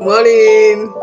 Morning.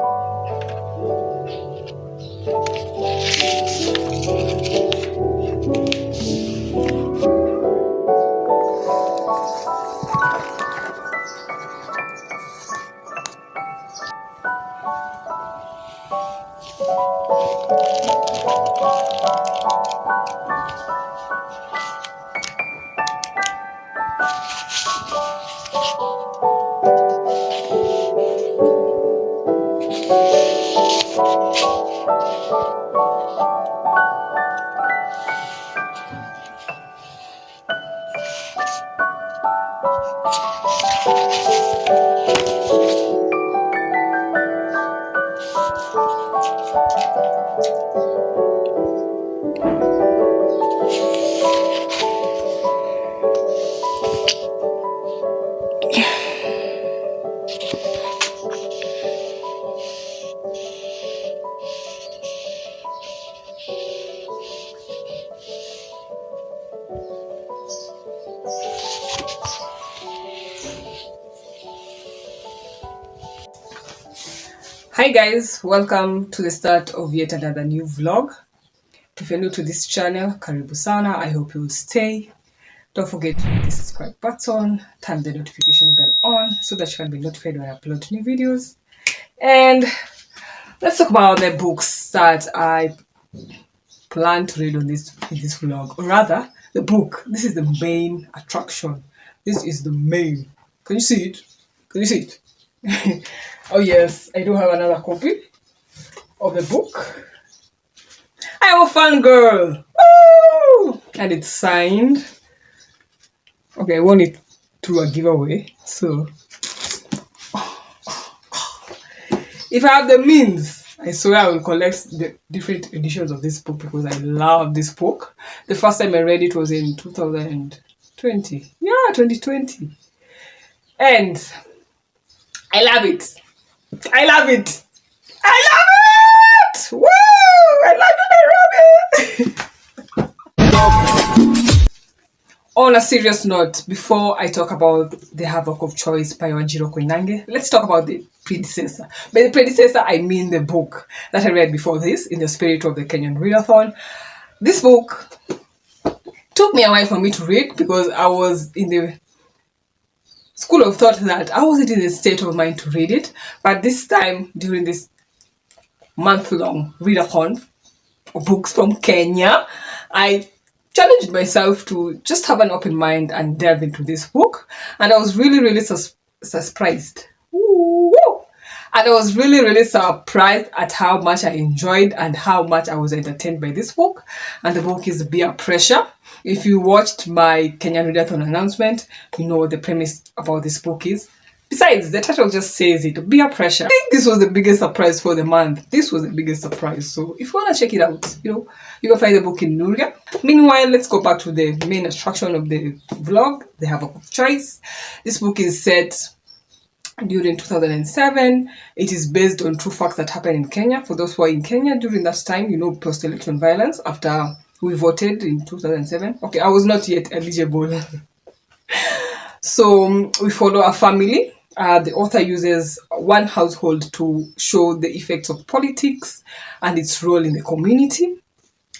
Hi guys, welcome to the start of yet another new vlog. If you're new to this channel, karibu sana. I hope you will stay. Don't forget to hit the subscribe button, turn the notification bell on so that you can be notified when I upload new videos. And let's talk about the books that I plan to read in this vlog, or rather the book. This is the main attraction. This is the main. Can you see it? Can you see it? Oh yes, I do have another copy of the book. I am a fan girl. Woo! And it's signed. Okay, I won it through a giveaway. So if I have the means, I swear I will collect the different editions of this book because I love this book. The first time I read it was in 2020. Yeah, 2020. And I love it. I love it. I love it. Woo! I love Nairobi. On a serious note, before I talk about the Havoc of Choice by Wanjiru Koinange, let's talk about the predecessor. By the predecessor, I mean the book that I read before this, In the Spirit of the Kenyan Readathon. This book took me a while for me to read because I was in the school of thought that I wasn't in the state of mind to read it. But this time, during this month-long readathon of books from Kenya, I challenged myself to just have an open mind and delve into this book. And I was really surprised. Ooh. And I was really surprised at how much I enjoyed and how much I was entertained by this book. And the book is Beer Pressure. If you watched my Kenyan Readathon announcement, you know what the premise about this book is. Besides, the title just says it, Beer Pressure. I think this was the biggest surprise for the month. This was the biggest surprise. So if you want to check it out, you can find the book in Nuria. Meanwhile, let's go back to the main attraction of the vlog, the Havoc of Choice. This book is set during 2007. It is based on true facts that happened in Kenya. For those who are in Kenya during that time, post-election violence after we voted in 2007. Okay, I was not yet eligible. So we follow a family. The author uses one household to show the effects of politics and its role in the community.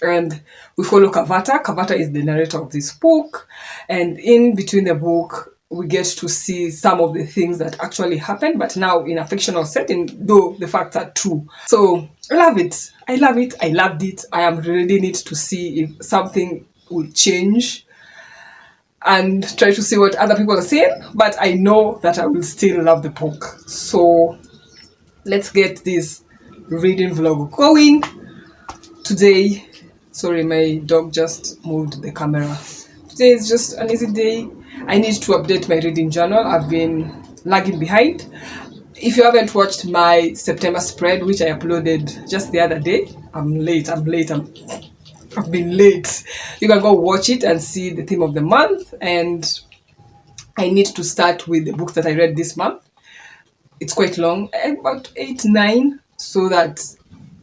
And we follow Kavata. Kavata is the narrator of this book. And in between the book, we get to see some of the things that actually happened, but now in a fictional setting, though the facts are true. So I love it. I love it. I loved it. I am reading it to see if something will change and try to see what other people are saying, but I know that I will still love the book. So let's get this reading vlog going. Today, sorry, my dog just moved the camera. Today is just an easy day. I need to update my reading journal. I've been lagging behind. If you haven't watched my September spread, which I uploaded just the other day, I've been late. You can go watch it and see the theme of the month. And I need to start with the books that I read this month. It's quite long, about 8, 9, so that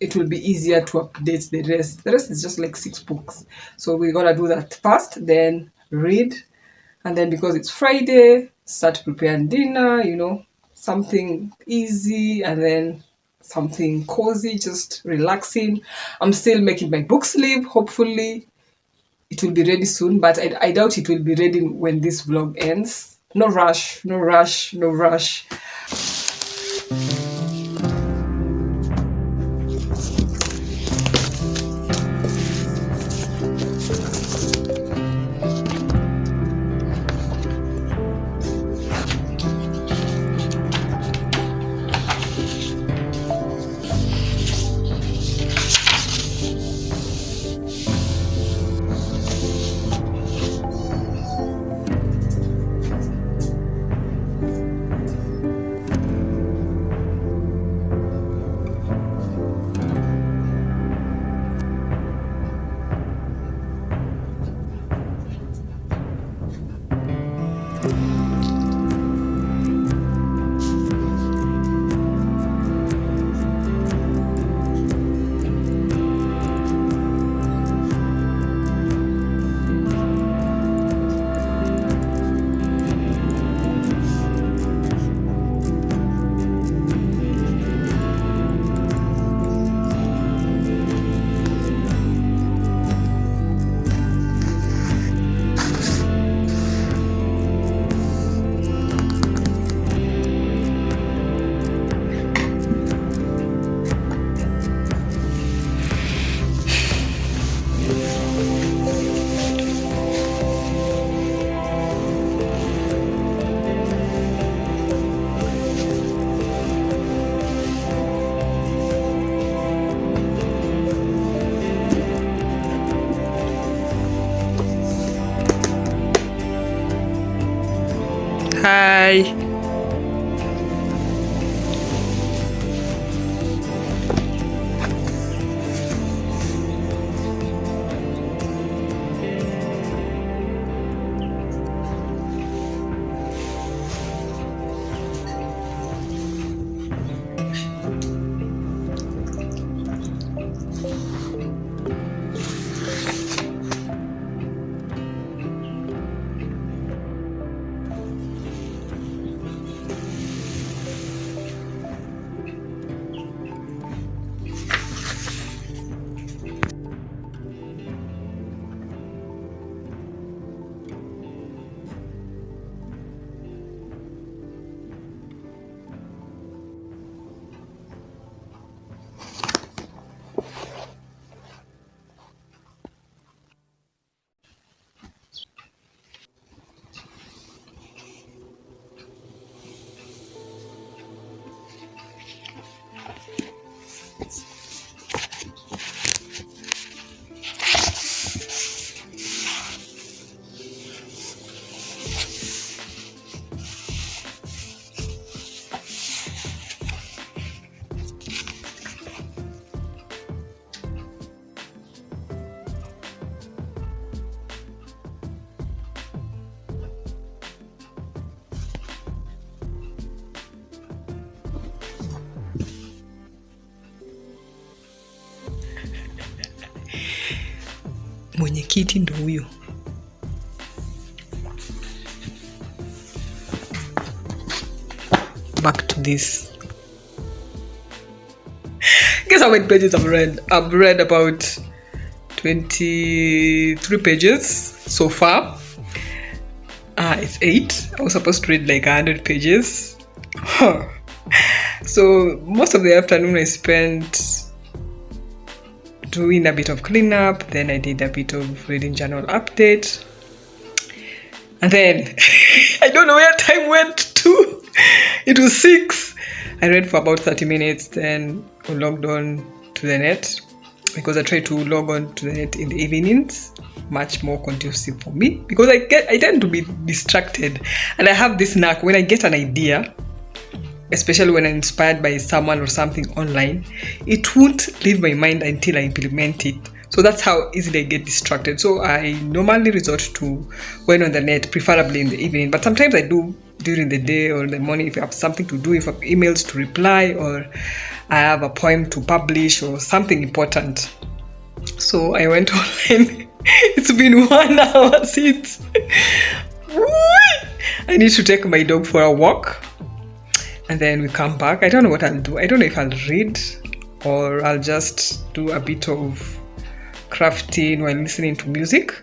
it will be easier to update the rest. The rest is just like 6 books. So we're gonna do that first, then read, and then because it's Friday, start preparing dinner, something easy, and then something cozy, just relaxing. I'm still making my book sleeve. Hopefully it will be ready soon, but I doubt it will be ready when this vlog ends. No rush, no rush, no rush. Hi. Mwenyekiti ndo huyo. Back to this. Guess how many pages I've read? I've read about 23 pages so far. It's 8. I was supposed to read like 100 pages. So most of the afternoon I spent doing a bit of cleanup, then I did a bit of reading journal update, and then I don't know where time went to. It was 6. I read for about 30 minutes, then I logged on to the net because I try to log on to the net in the evenings, much more conducive for me because I tend to be distracted, and I have this knack when I get an idea, especially when I'm inspired by someone or something online, it won't leave my mind until I implement it. So that's how easily I get distracted. So I normally resort to when on the net, preferably in the evening, but sometimes I do during the day or the morning, if I have something to do, if I have emails to reply, or I have a poem to publish or something important. So I went online. It's been 1 hour since. I need to take my dog for a walk, and then we come back. I don't know what I'll do. I don't know if I'll read or I'll just do a bit of crafting while listening to music.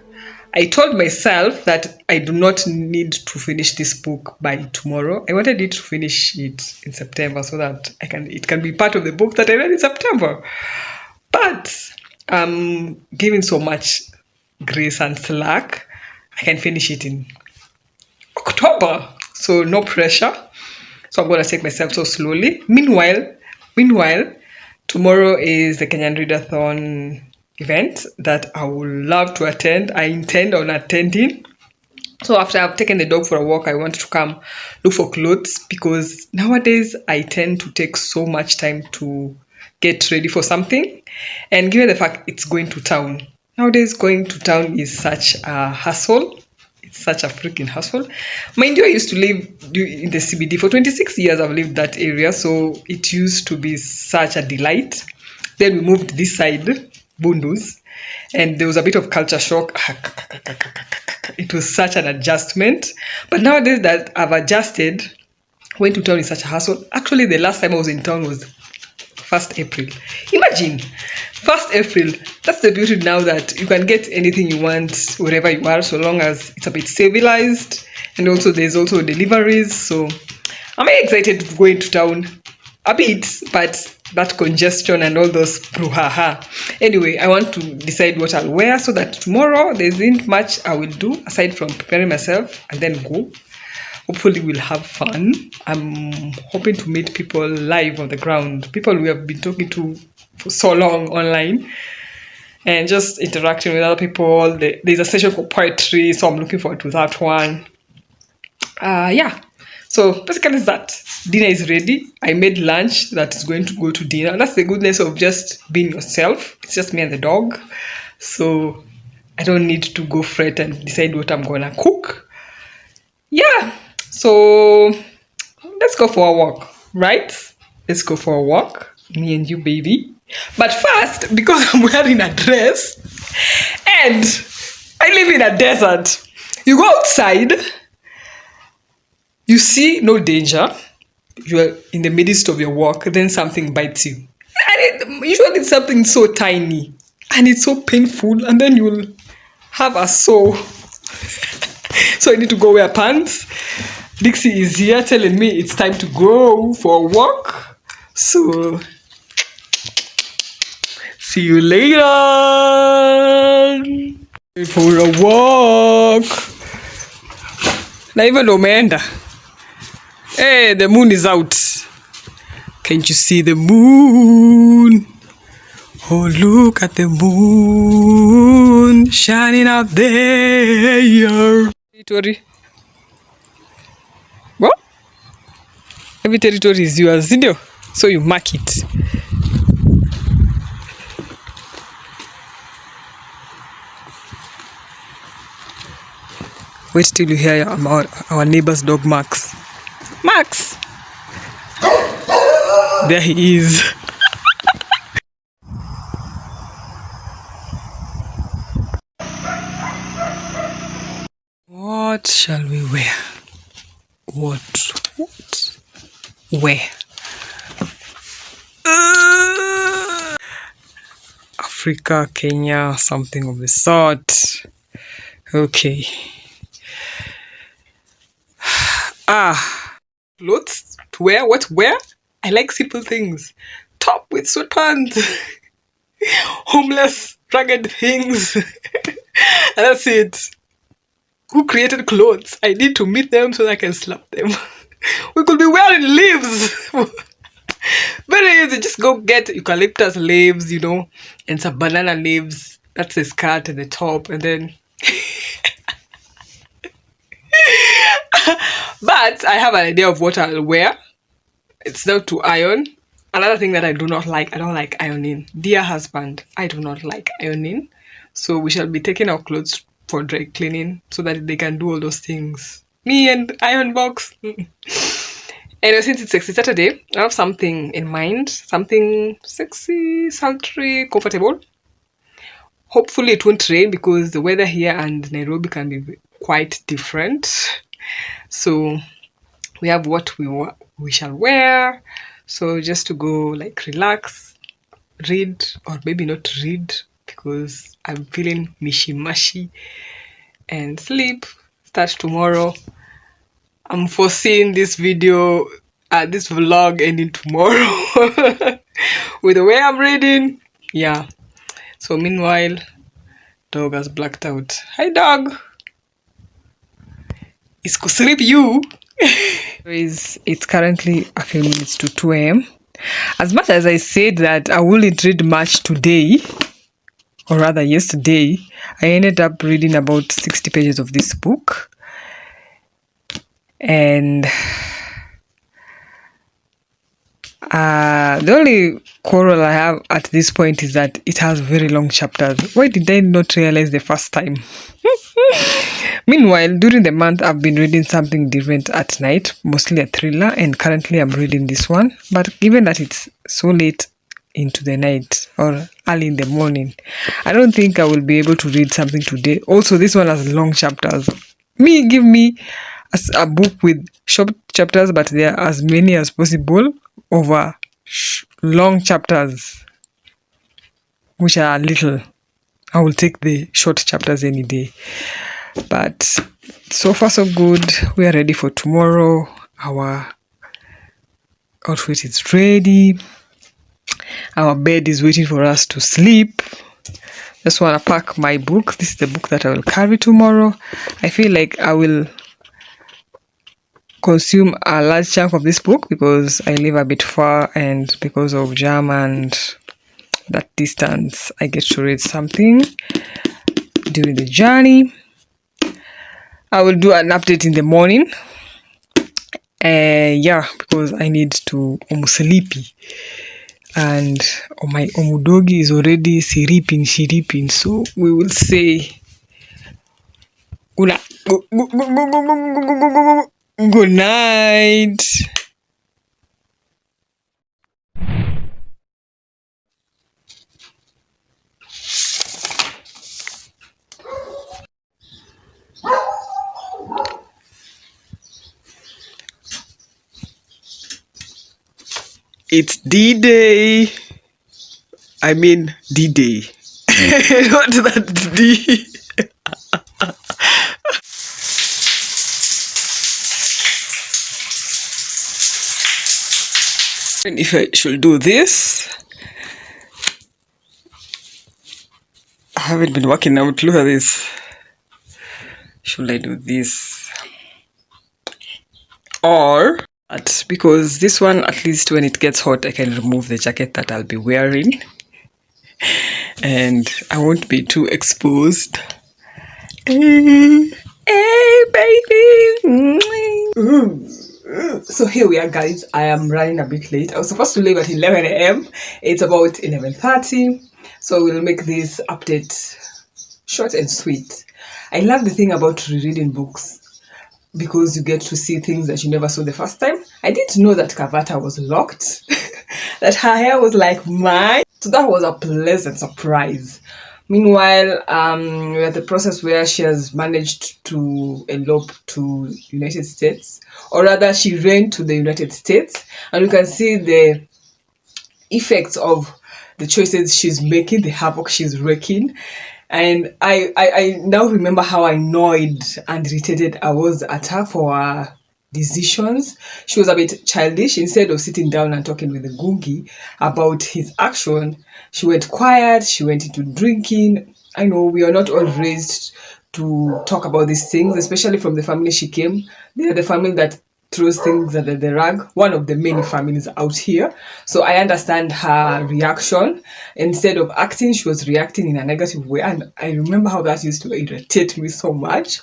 I told myself that I do not need to finish this book by tomorrow. I wanted it to finish it in September so that it can be part of the book that I read in September. But I'm giving so much grace and slack. I can finish it in October. So no pressure. So I'm going to take myself so slowly. Meanwhile, tomorrow is the Kenyan Readathon event that I would love to attend. I intend on attending. So after I've taken the dog for a walk, I want to come look for clothes, because nowadays I tend to take so much time to get ready for something. And given the fact it's going to town, nowadays going to town is such a hassle. It's such a freaking hassle. Mind you, I used to live in the CBD for 26 years. I've lived that area, so it used to be such a delight. Then we moved this side, Bundus, and there was a bit of culture shock. It was such an adjustment. But nowadays that I've adjusted, going to town is such a hassle. Actually, the last time I was in town was 1st April. Imagine, 1st April. That's the beauty now, that you can get anything you want wherever you are, so long as it's a bit civilized. And also there's also deliveries. So I'm very excited to go into town a bit, but that congestion and all those brouhaha. Anyway, I want to decide what I'll wear so that tomorrow there isn't much I will do aside from preparing myself and then go. Hopefully we'll have fun. I'm hoping to meet people live on the ground, people we have been talking to for so long online, and just interacting with other people. There's a session for poetry, so I'm looking forward to that one. Yeah. So basically that. Dinner is ready. I made lunch that is going to go to dinner. That's the goodness of just being yourself. It's just me and the dog. So I don't need to go fret and decide what I'm going to cook. Yeah. So let's go for a walk, right? Let's go for a walk. Me and you, baby. But first, because I'm wearing a dress and I live in a desert, you go outside, you see no danger, you are in the midst of your walk, then something bites you. And usually it's something so tiny and it's so painful, and then you'll have a sore. So I need to go wear pants. Dixie is here telling me it's time to go for a walk. So see you later for a walk. Na hivyo ndo umeenda. Hey, the moon is out. Can't you see the moon? Oh, look at the moon shining out there. Territory. What? Every territory is yours, isn't it? So you mark it. Wait till you hear about our neighbor's dog, Max. Max! There he is. What shall we wear? What? Where? Africa, Kenya, something of the sort. Okay. Clothes to wear? What to wear? I like simple things. Top with sweatpants. Homeless, ragged things. And that's it. Who created clothes? I need to meet them so that I can slap them. We could be wearing leaves. Very easy. Just go get eucalyptus leaves, and some banana leaves. That's the skirt and the top, and then. But I have an idea of what I'll wear. It's not to iron. Another thing that I do not like, I don't like ironing. Dear husband, I do not like ironing. So we shall be taking our clothes for dry cleaning so that they can do all those things. Me and Iron Box. Anyway, since it's sexy Saturday, I have something in mind. Something sexy, sultry, comfortable. Hopefully it won't rain because the weather here and Nairobi can be quite different. So we have what we shall wear. So just to go like relax, read, or maybe not read because I'm feeling mishy-mashy, and sleep, start tomorrow. I'm foreseeing this video, this vlog ending tomorrow with the way I'm reading. Yeah. So meanwhile, dog has blacked out. Hi dog. It's sleep you. It's currently a few minutes to 2 a.m. As much as I said that I wouldn't read much today, or rather yesterday, I ended up reading about 60 pages of this book. And the only quarrel I have at this point is that it has very long chapters. Why did I not realize the first time? Meanwhile, during the month, I've been reading something different at night, mostly a thriller, and currently I'm reading this one. But given that it's so late into the night or early in the morning, I don't think I will be able to read something today. Also, this one has long chapters. Give me a book with short chapters, but there are as many as possible over long chapters, which are little. I will take the short chapters any day. But so far so good. We are ready for tomorrow. Our outfit is ready. Our bed is waiting for us to sleep. Just want to pack my book. This is the book that I will carry tomorrow. I feel like I will consume a large chunk of this book because I live a bit far, and because of jam and that distance, I get to read something during the journey. I will do an update in the morning. Yeah, because I need to sleepy, and my omudogi is already shiriping. So we will say good night. It's D-Day. I mean D-Day. Not that D. And if I should do this, I haven't been working out. Look at this. Should I do this? Or, because this one, at least when it gets hot, I can remove the jacket that I'll be wearing. And I won't be too exposed. Hey, baby! So here we are, guys. I am running a bit late. I was supposed to leave at 11 a.m. It's about 11:30. So we'll make this update short and sweet. I love the thing about rereading books because you get to see things that you never saw the first time. I didn't know that Kavata was locked, that her hair was like mine. So that was a pleasant surprise. Meanwhile, we're at the process where she has managed to elope to United States, or rather she ran to the United States, and you can see the effects of the choices she's making, the havoc she's wreaking. And I now remember how annoyed and irritated I was at her for her decisions. She was a bit childish. Instead of sitting down and talking with the Gungi about his action, she went quiet, she went into drinking. I know we are not all raised to talk about these things, especially from the family she came. They are the family that throws things under the rug, one of the many families out here. So I understand her reaction. Instead of acting, she was reacting in a negative way. And I remember how that used to irritate me so much.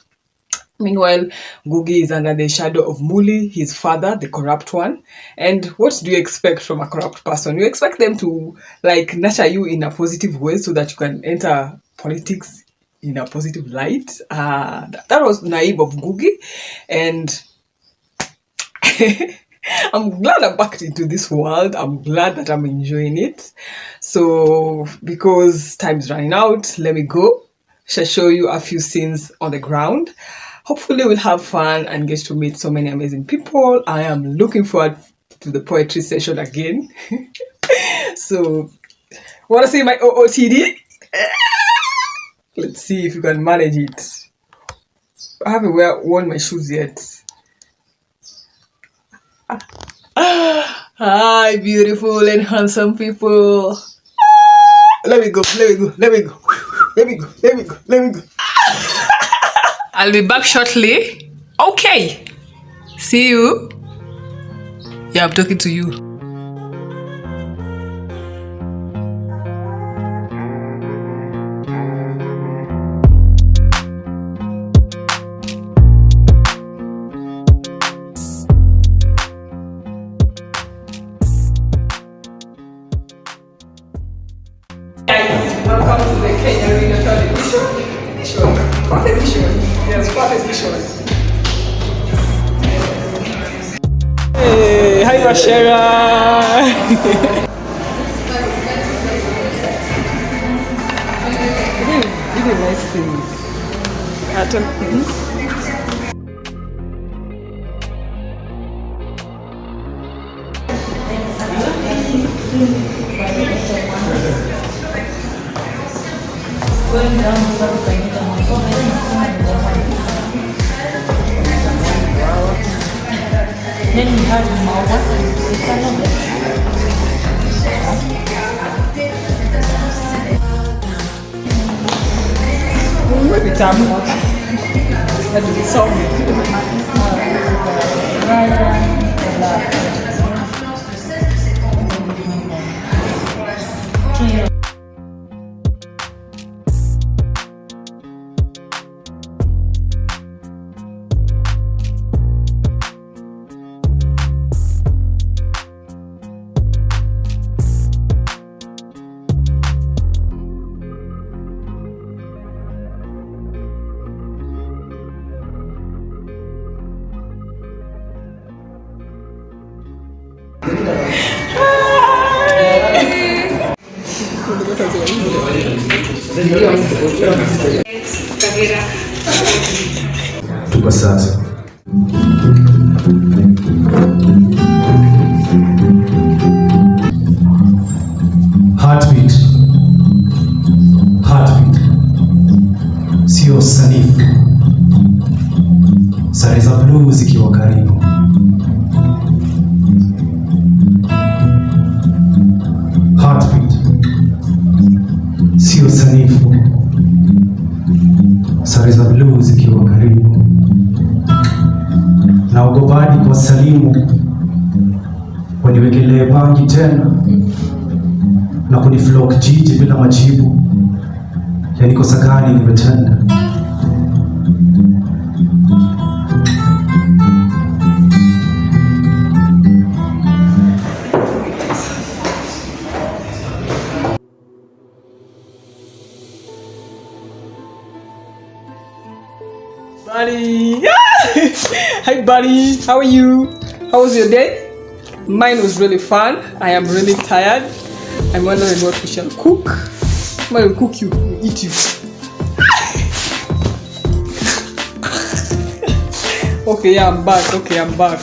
Meanwhile, Gugi is under the shadow of Muli, his father, the corrupt one. And what do you expect from a corrupt person? You expect them to like nurture you in a positive way so that you can enter politics in a positive light. That was Naive of Googie, and I'm glad I'm back into this world. I'm glad that I'm enjoying it. So because time is running out, let me go. Shall show you a few scenes on the ground. Hopefully we'll have fun and get to meet so many amazing people. I am looking forward to the poetry session again. So, want to see my OOTD? Let's see if you can manage it. I haven't worn my shoes yet. Hi, beautiful and handsome people. Let me go. I'll be back shortly. Okay. See you. Yeah, I'm talking to you. Welcome to the Kenyan Readathon edition. What edition? Yes, what edition? Hey, hi Rashera. Really nice things. Going down the then we have maybe time that will be solved. Tuko sasa. Heartbeat. Sio sanifu. Sare za blue zikiwa karibu. Heartbeat. Sio sanifu. Sare za blue zikiwa karibu. Naogopadi kwa salimu, waniwekelee bangi tena na kuniflock jiji bila majibu. Yani kosa gani nimetenda? Buddy! Hi buddy, how are you? How was your day? Mine was really fun. I am really tired. I'm wondering what we shall cook. I will cook you, we'll eat you. Okay, yeah, I'm back. I'm back.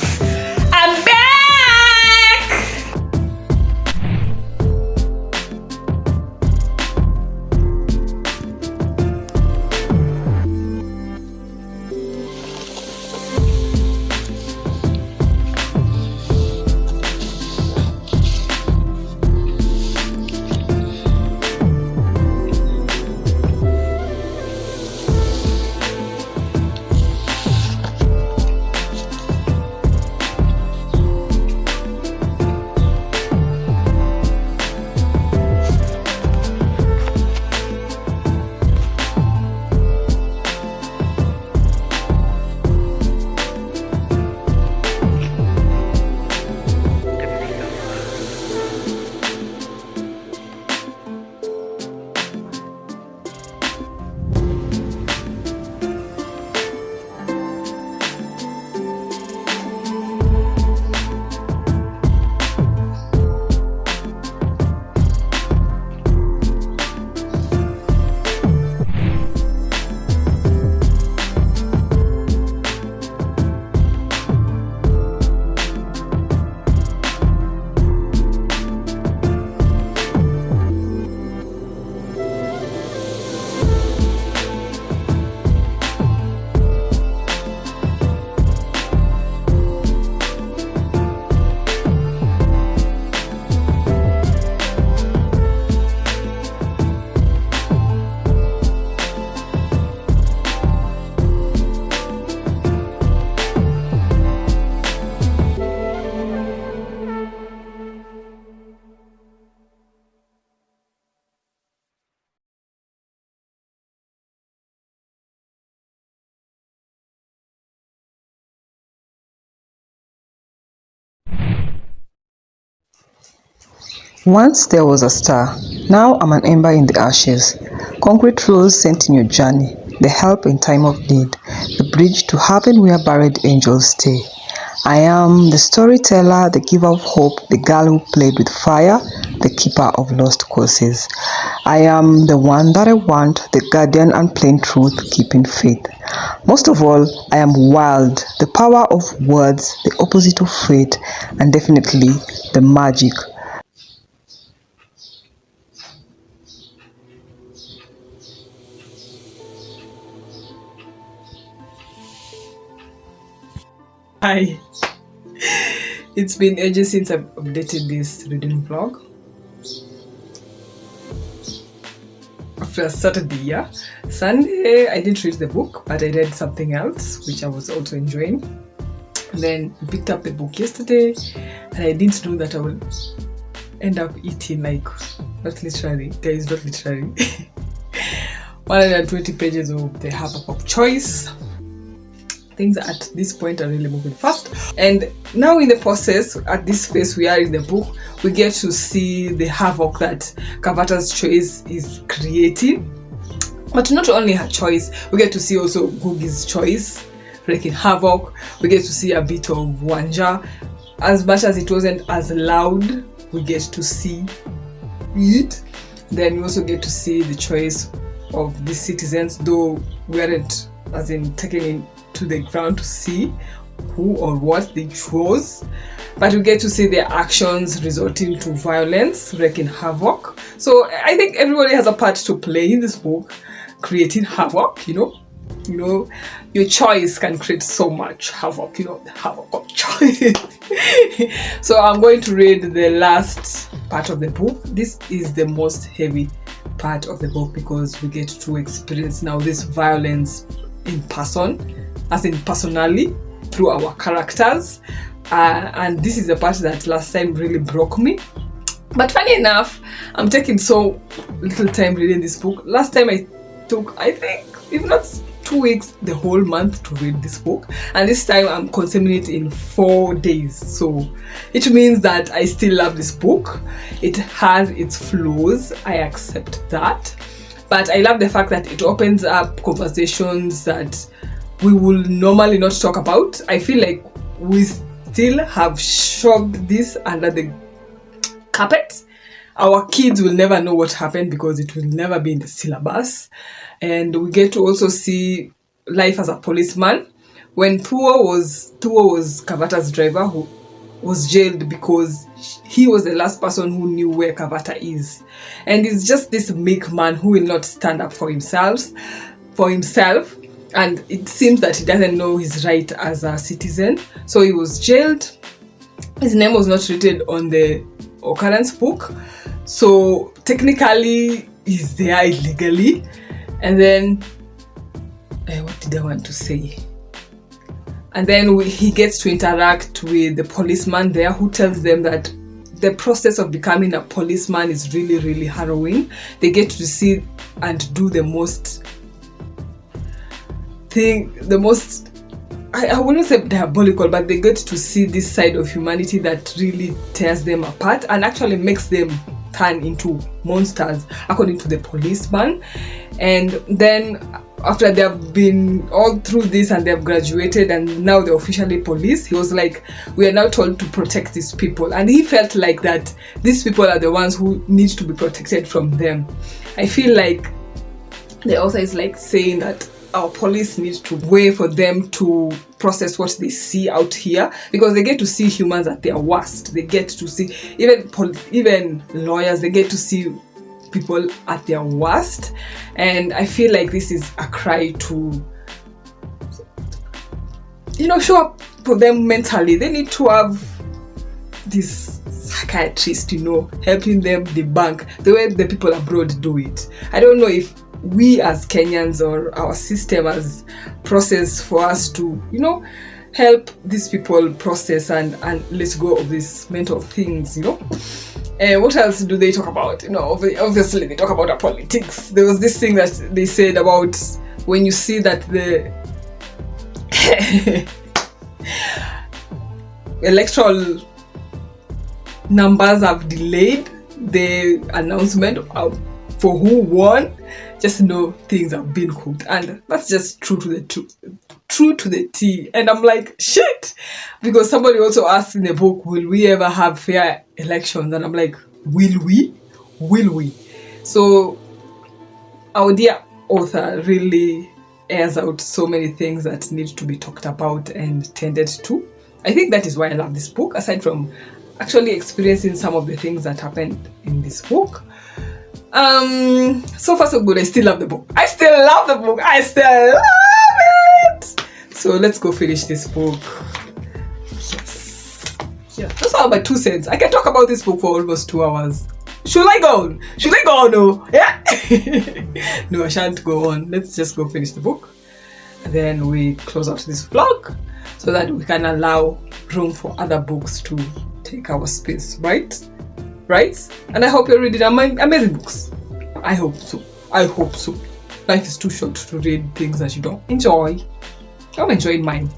Once there was a star, now I'm an ember in the ashes. Concrete rules sent in your journey, the help in time of need, the bridge to heaven where buried angels stay. I am the storyteller, the giver of hope, the girl who played with fire, the keeper of lost causes. I am the one that I want, the guardian and plain truth, keeping faith. Most of all, I am wild, the power of words, the opposite of fate, and definitely the magic. Hi. It's been ages since I've updated this reading vlog. After Saturday, yeah. Sunday, I didn't read the book, but I read something else, which I was also enjoying. And then I picked up the book yesterday, and I didn't know that I would end up eating, like, not literally, guys, not literally, 120 pages of the Havoc of choice. Things at this point are really moving fast, and now in the process, at this phase we are in the book, we get to see the havoc that Kavata's choice is creating. But not only her choice, we get to see also Gugi's choice wreaking havoc. We get to see a bit of Wanja. As much as it wasn't as loud, we get to see it. Then we also get to see the choice of the citizens, though we aren't as in taking in to the ground to see who or what they chose, but we get to see their actions resulting to violence, wreaking havoc. So I think everybody has a part to play in this book, creating havoc. You know, your choice can create so much havoc. You know, the havoc of choice. So I'm going to read the last part of the book. This is the most heavy part of the book because we get to experience now this violence in person, as in personally, through our characters, and this is the part that last time really broke me. But funny enough, I'm taking so little time reading this book. Last time I took, I think, if not 2 weeks, the whole month to read this book, and this time I'm consuming it in 4 days. So it means that I still love this book. It has its flaws, I accept that, but I love the fact that it opens up conversations that we will normally not talk about. I feel like we still have shoved this under the carpet. Our kids will never know what happened because it will never be in the syllabus. And we get to also see life as a policeman. When Tuo was Kavata's driver, who was jailed because he was the last person who knew where Kavata is. And he's just this meek man who will not stand up for himself. And it seems that he doesn't know his right as a citizen. So he was jailed. His name was not written on the occurrence book. So technically, he's there illegally. And then, what did I want to say? And then he gets to interact with the policeman there, who tells them that the process of becoming a policeman is really, really harrowing. They get to see and do the most, I wouldn't say diabolical, but they get to see this side of humanity that really tears them apart and actually makes them turn into monsters, according to the policeman. And then after they have been all through this and they have graduated and now they're officially police, he was like, we are now told to protect these people. And he felt like that these people are the ones who need to be protected from them. I feel like the author is like saying that our police need to wait for them to process what they see out here, because they get to see humans at their worst. They get to see, even lawyers, they get to see people at their worst. And I feel like this is a cry to, show up for them mentally. They need to have this psychiatrist, helping them debunk the way the people abroad do it. I don't know if we as Kenyans or our system as process for us to, help these people process and let go of these mental things, What else do they talk about? Obviously they talk about our politics. There was this thing that they said about when you see that the electoral numbers have delayed, the announcement for who won, just know things have been cooked, and that's just true to the T. And I'm like, shit, because somebody also asked in the book, will we ever have fair elections? And I'm like, will we? So our dear author really airs out so many things that need to be talked about and tended to. I think that is why I love this book, aside from actually experiencing some of the things that happened in this book. So far so good. I still love the book. I still love it. So let's go finish this book. Yes. Yeah, those are my 2 cents. I can talk about this book for almost 2 hours. Should I go on? No. Yeah. No, I shan't go on. Let's just go finish the book, and then we close out this vlog so that we can allow room for other books to take our space, right? And I hope you're reading amazing books. I hope so. Life is too short to read things that you don't enjoy. I'm enjoying mine.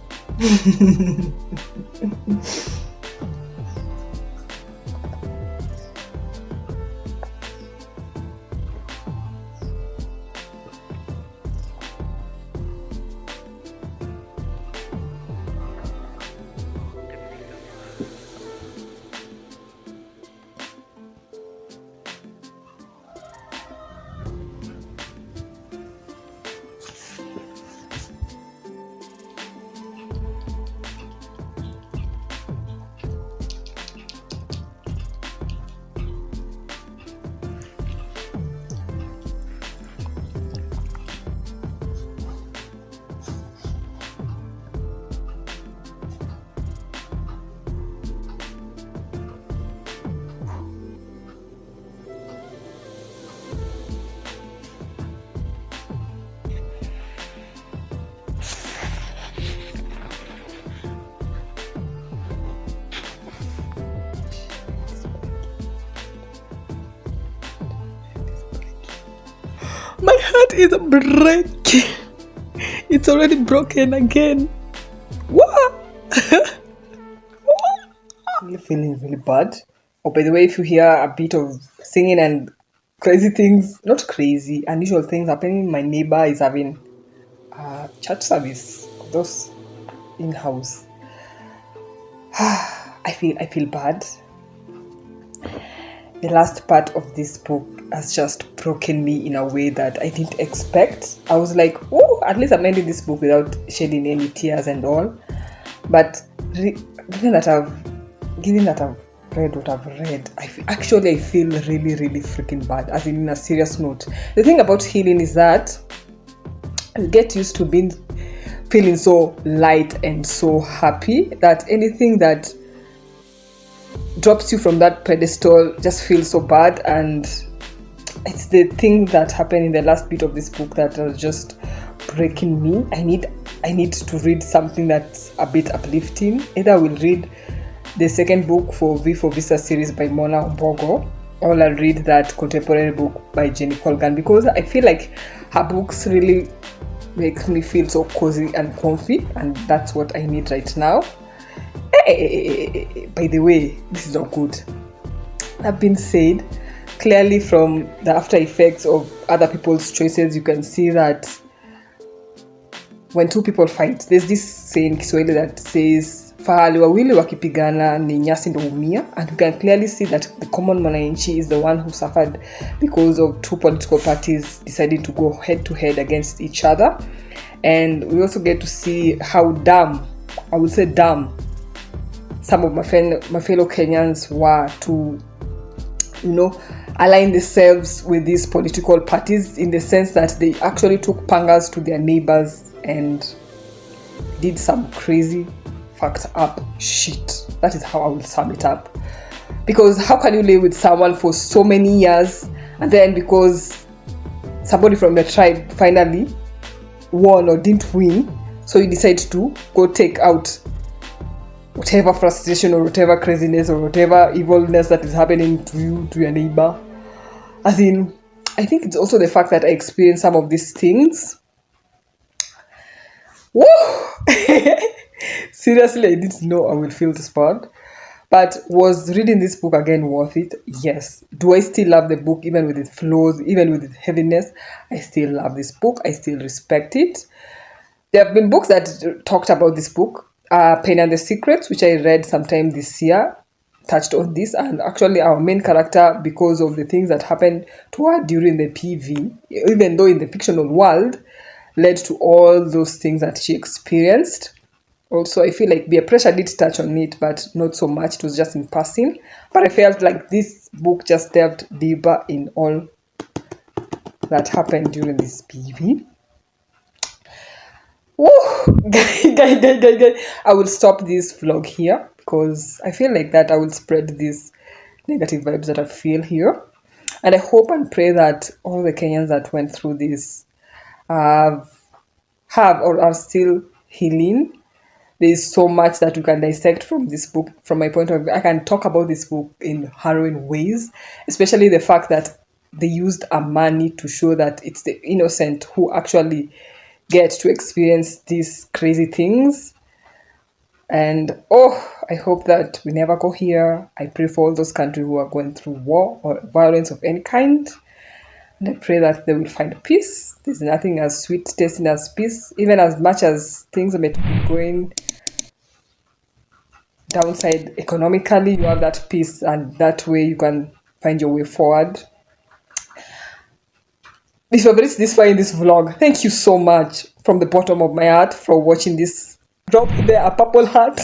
My heart is breaking. It's already broken again. What? Really feeling really bad. Oh, by the way, if you hear a bit of singing and crazy things, not crazy, unusual things happening, my neighbor is having a church service. Those in-house. I feel bad. The last part of this book has just broken me in a way that I didn't expect. I was like, oh, at least I'm ending this book without shedding any tears and all. But given that I've read what I've read, I feel really, really freaking bad, as in a serious note. The thing about healing is that you get used to feeling so light and so happy that anything that drops you from that pedestal just feels so bad. And it's the thing that happened in the last bit of this book that was just breaking me. I need to read something that's a bit uplifting. Either we'll read the second book for V for Visa series by Mona Mbogo, or I'll read that contemporary book by Jenny Colgan, because I feel like her books really make me feel so cozy and comfy, and that's what I need right now. By the way, this is not good. That being said, clearly from the after effects of other people's choices, you can see that when two people fight, there's this saying in Kiswahili that says fahali wawili wakipigana ni nyasi ndo humia, and you can clearly see that the common mwananchi is the one who suffered because of two political parties deciding to go head to head against each other. And we also get to see how dumb some of my fellow Kenyans were to, align themselves with these political parties, in the sense that they actually took pangas to their neighbors and did some crazy, fucked up shit. That is how I will sum it up. Because how can you live with someone for so many years, and then because somebody from the tribe finally won or didn't win, so you decide to go take out whatever frustration or whatever craziness or whatever evilness that is happening to you, to your neighbor. As in, I think it's also the fact that I experienced some of these things. Woo! Seriously, I didn't know I would feel this bad. But was reading this book again worth it? Yes. Do I still love the book, even with its flaws, even with its heaviness? I still love this book. I still respect it. There have been books that talked about this book. Pain and the Secrets, which I read sometime this year, touched on this, and actually our main character, because of the things that happened to her during the PV, even though in the fictional world, led to all those things that she experienced. Also, I feel like Beer Pressure did touch on it, but not so much. It was just in passing. But I felt like this book just delved deeper in all that happened during this PV. Woo! Guy. I will stop this vlog here because I feel like that I will spread these negative vibes that I feel here. And I hope and pray that all the Kenyans that went through this have or are still healing. There is so much that we can dissect from this book. From my point of view, I can talk about this book in harrowing ways, especially the fact that they used money to show that it's the innocent who actually get to experience these crazy things. And I hope that we never go here. I pray for all those countries who are going through war or violence of any kind. And I pray that they will find peace. There's nothing as sweet tasting as peace, even as much as things may be going downside economically, you have that peace, and that way you can find your way forward. If you've reached this far in this vlog, thank you so much from the bottom of my heart for watching this. Drop there a purple heart.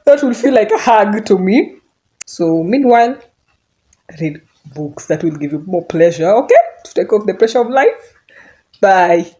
That will feel like a hug to me. So meanwhile, read books that will give you more pleasure, okay? To take off the pressure of life. Bye.